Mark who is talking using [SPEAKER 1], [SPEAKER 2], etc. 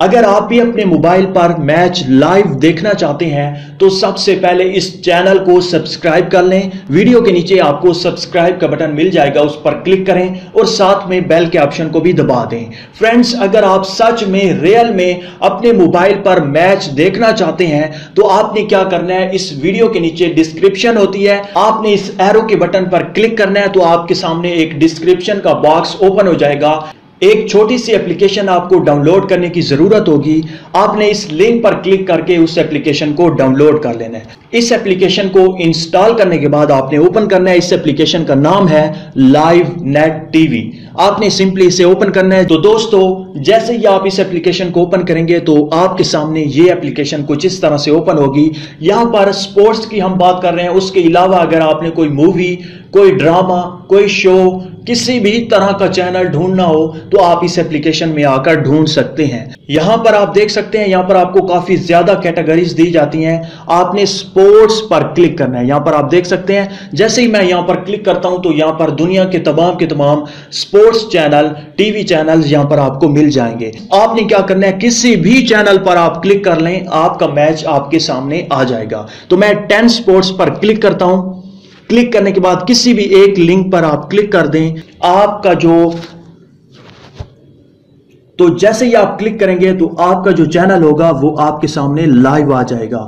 [SPEAKER 1] अगर आप भी अपने मोबाइल पर मैच लाइव देखना चाहते हैं तो सबसे पहले इस चैनल को सब्सक्राइब कर लें। वीडियो के नीचे आपको सब्सक्राइब का बटन मिल जाएगा, उस पर क्लिक करें और साथ में बेल के ऑप्शन को भी दबा दें। फ्रेंड्स, अगर आप सच में रियल में अपने मोबाइल पर मैच देखना चाहते हैं तो आपने क्या करना है, इस वीडियो के नीचे डिस्क्रिप्शन होती है, आपने इस एरो के बटन पर क्लिक करना है तो आपके सामने एक डिस्क्रिप्शन का बॉक्स ओपन हो जाएगा। एक छोटी सी एप्लीकेशन आपको डाउनलोड करने की जरूरत होगी। आपने इस लिंक पर क्लिक करके उस एप्लीकेशन को डाउनलोड कर लेना है। इस एप्लीकेशन को इंस्टॉल करने के बाद आपने ओपन करना है। इस एप्लीकेशन का नाम है लाइव नेट टीवी। आपने सिंपली इसे ओपन करना है। तो दोस्तों, जैसे ही आप इस एप्लीकेशन को ओपन करेंगे तो आपके सामने ये एप्लीकेशन कुछ इस तरह से ओपन होगी। यहां पर स्पोर्ट्स की हम बात कर रहे हैं, उसके अलावा अगर आपने कोई मूवी, कोई ड्रामा, कोई शो, किसी भी तरह का चैनल ढूंढना हो तो आप इस एप्लीकेशन में आकर ढूंढ सकते हैं। यहां पर आप देख सकते हैं, यहां पर आपको काफी ज्यादा कैटेगरीज दी जाती हैं। आपने स्पोर्ट्स पर क्लिक करना है। यहां पर आप देख सकते हैं, जैसे ही मैं यहां पर क्लिक करता हूं तो यहां पर दुनिया के तमाम स्पोर्ट्स चैनल, टीवी चैनल्स यहां पर आपको मिल जाएंगे। आपने क्या करना है, किसी भी चैनल पर आप क्लिक कर लें, आपका मैच आपके सामने आ जाएगा। तो मैं 10 स्पोर्ट्स पर क्लिक करता हूं। क्लिक करने के बाद किसी भी एक लिंक पर आप क्लिक कर दें। तो जैसे ही आप क्लिक करेंगे तो आपका जो चैनल होगा वो आपके सामने लाइव आ जाएगा।